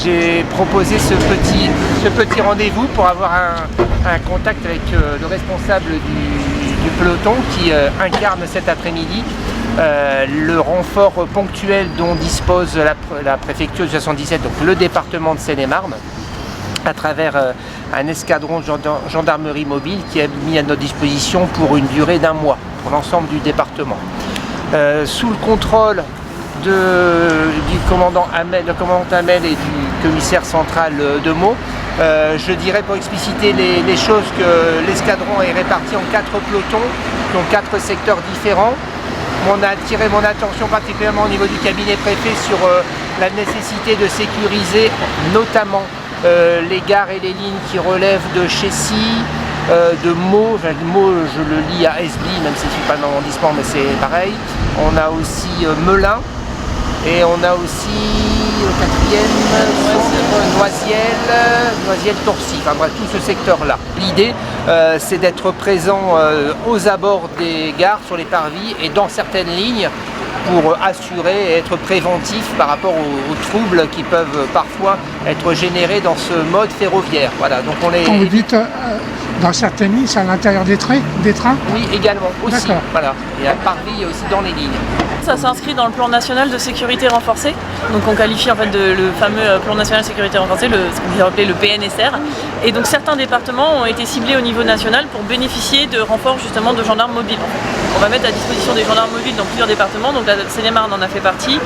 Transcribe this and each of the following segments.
J'ai proposé ce petit rendez-vous pour avoir un contact avec le responsable du peloton qui incarne cet après-midi le renfort ponctuel dont dispose la préfecture du 77, donc le département de Seine-et-Marne, à travers un escadron de gendarmerie mobile qui est mis à notre disposition pour une durée d'1 mois pour l'ensemble du département. Sous le contrôle du commandant Hamel et du commissaire central de Meaux, je dirais pour expliciter les choses que l'escadron est réparti en 4 pelotons, donc 4 secteurs différents. On a attiré mon attention particulièrement au niveau du cabinet préfet sur la nécessité de sécuriser notamment les gares et les lignes qui relèvent de Chessy, de Meaux. Meaux, je le lis à Esbly, même si je ne suis pas dans l'arrondissement, mais c'est pareil. On a aussi Melun. Et on a aussi le 4e, Noisiel-Torcy, enfin bref, tout ce secteur-là. L'idée, c'est d'être présent aux abords des gares, sur les parvis et dans certaines lignes pour assurer et être préventif par rapport aux troubles qui peuvent parfois être générés dans ce mode ferroviaire. Voilà, donc on est... Quand vous dites dans certaines lignes, c'est à l'intérieur des trains? Oui, également, aussi. Voilà. Et à parvis aussi dans les lignes. Ça s'inscrit dans le plan national de sécurité renforcée. Donc on qualifie en fait le fameux plan national de sécurité renforcée, ce qu'on peut appeler le PNSR. Et donc certains départements ont été ciblés au niveau national pour bénéficier de renforts justement de gendarmes mobiles. On va mettre à disposition des gendarmes mobiles dans plusieurs départements, donc la Seine-et-Marne en a fait partie.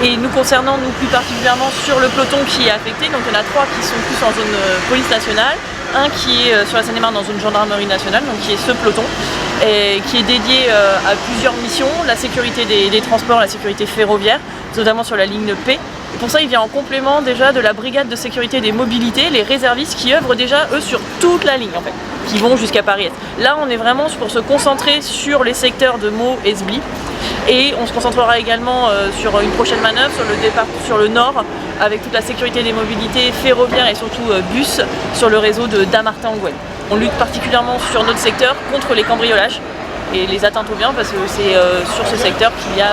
Et nous concernant, nous plus particulièrement sur le peloton qui est affecté, donc il y en a 3 qui sont plus en zone police nationale, un qui est sur la Seine-et-Marne dans zone gendarmerie nationale, donc qui est ce peloton, et qui est dédié à plusieurs missions, la sécurité des transports, la sécurité ferroviaire, notamment sur la ligne P. Et pour ça, il vient en complément déjà de la brigade de sécurité des mobilités, les réservistes qui œuvrent déjà, eux, sur toute la ligne en fait, qui vont jusqu'à Paris-Est. Là, on est vraiment pour se concentrer sur les secteurs de Meaux et Esbly. Et on se concentrera également sur une prochaine manœuvre sur le nord, avec toute la sécurité des mobilités ferroviaires et surtout bus sur le réseau de Dammartin-Angouenne. On lutte particulièrement sur notre secteur contre les cambriolages et les atteintes aux biens, parce que c'est sur ce secteur qu'il y a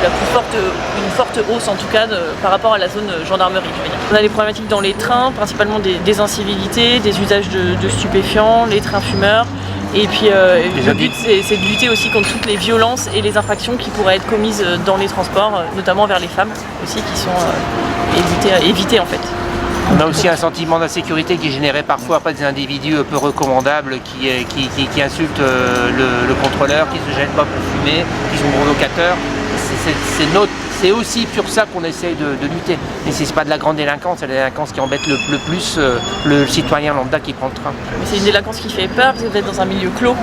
une forte hausse en tout cas par rapport à la zone gendarmerie. On a des problématiques dans les trains, principalement des incivilités, des usages de stupéfiants, les trains fumeurs. Et puis le but c'est de lutter aussi contre toutes les violences et les infractions qui pourraient être commises dans les transports, notamment vers les femmes aussi, qui sont évitées en fait. On a aussi un sentiment d'insécurité qui est généré parfois par des individus peu recommandables qui insultent le contrôleur, qui se gênent pas pour fumer, qui sont provocateurs. C'est aussi sur ça qu'on essaie de lutter. Mais c'est pas de la grande délinquance, c'est la délinquance qui embête le plus le citoyen lambda qui prend le train. C'est une délinquance qui fait peur parce que vous êtes dans un milieu clos,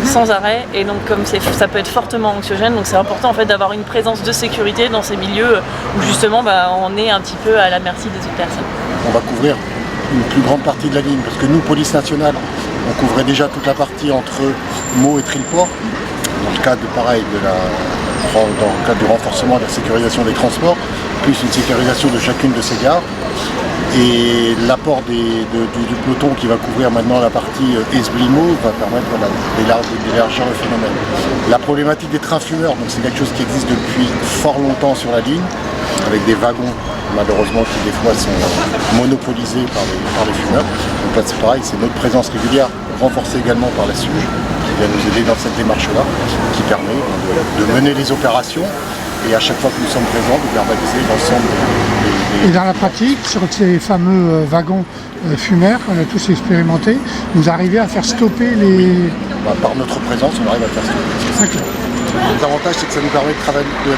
sans arrêt, et donc comme ça peut être fortement anxiogène, donc c'est important en fait d'avoir une présence de sécurité dans ces milieux où justement on est un petit peu à la merci des autres personnes. On va couvrir une plus grande partie de la ligne, parce que nous, police nationale, on couvrait déjà toute la partie entre Meaux et Trilleport, dans le cadre du renforcement de la sécurisation des transports, plus une sécurisation de chacune de ces gares. Et l'apport du peloton qui va couvrir maintenant la partie Esbly-Meaux va permettre d'élargir le phénomène. La problématique des trains fumeurs, donc c'est quelque chose qui existe depuis fort longtemps sur la ligne, avec des wagons malheureusement qui des fois sont monopolisés par les fumeurs. Donc là c'est pareil, c'est notre présence régulière, renforcée également par la SUGE, qui vient nous aider dans cette démarche-là, qui permet de mener les opérations et à chaque fois que nous sommes présents, de verbaliser l'ensemble Et dans la pratique, sur ces fameux wagons fumeurs qu'on a tous expérimentés, vous arrivez à faire stopper les... Par notre présence, on arrive à faire stopper. L'avantage, c'est que ça nous permet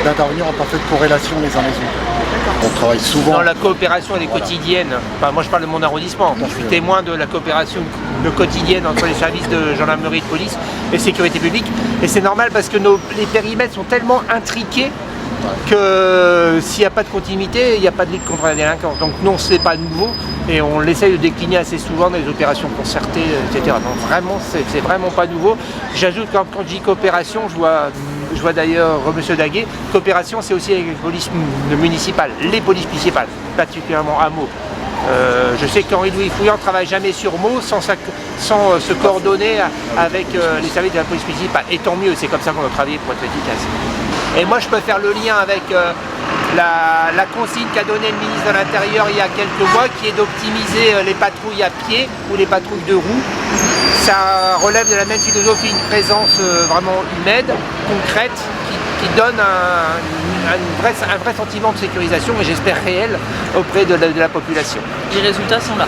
d'intervenir en parfaite corrélation les uns les autres. On travaille souvent... Non, la coopération elle est quotidienne. Enfin, moi je parle de mon arrondissement. Je suis témoin de la coopération quotidienne entre les services de gendarmerie, de police et sécurité publique. Et c'est normal parce que les périmètres sont tellement intriqués que s'il n'y a pas de continuité, il n'y a pas de lutte contre la délinquance. Donc non, c'est pas nouveau et on l'essaye de décliner assez souvent dans les opérations concertées, etc. Donc vraiment, c'est vraiment pas nouveau. J'ajoute quand je dis coopération, je vois d'ailleurs M. Daguet, coopération c'est aussi avec les polices municipales, les polices municipales, particulièrement à Meaux. Je sais qu'Henri-Louis Fouillant ne travaille jamais sur Meaux sans se coordonner avec les services de la police municipale. Et tant mieux, c'est comme ça qu'on doit travailler pour être efficace. Et moi je peux faire le lien avec la consigne qu'a donnée le ministre de l'Intérieur il y a quelques mois, qui est d'optimiser les patrouilles à pied ou les patrouilles de roues. Ça relève de la même philosophie, une présence vraiment humaine, concrète, qui donne un vrai sentiment de sécurisation, et j'espère réel, auprès de la population. Les résultats sont là.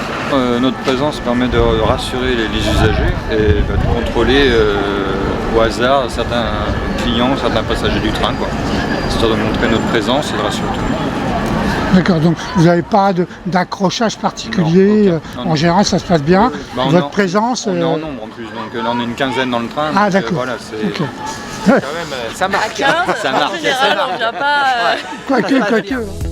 Notre présence permet de rassurer les usagers et de contrôler au hasard certains clients, certains passagers du train, histoire de montrer notre présence et de rassurer tout le monde. D'accord, donc vous n'avez pas d'accrochage particulier, non, en général ça se passe bien, votre présence... On est en nombre en plus, donc là on est une quinzaine dans le train. Ah d'accord, voilà, c'est... okay. Quand même, ça marque. À 15, Ça marque. en général, on ne vient pas... Quoique.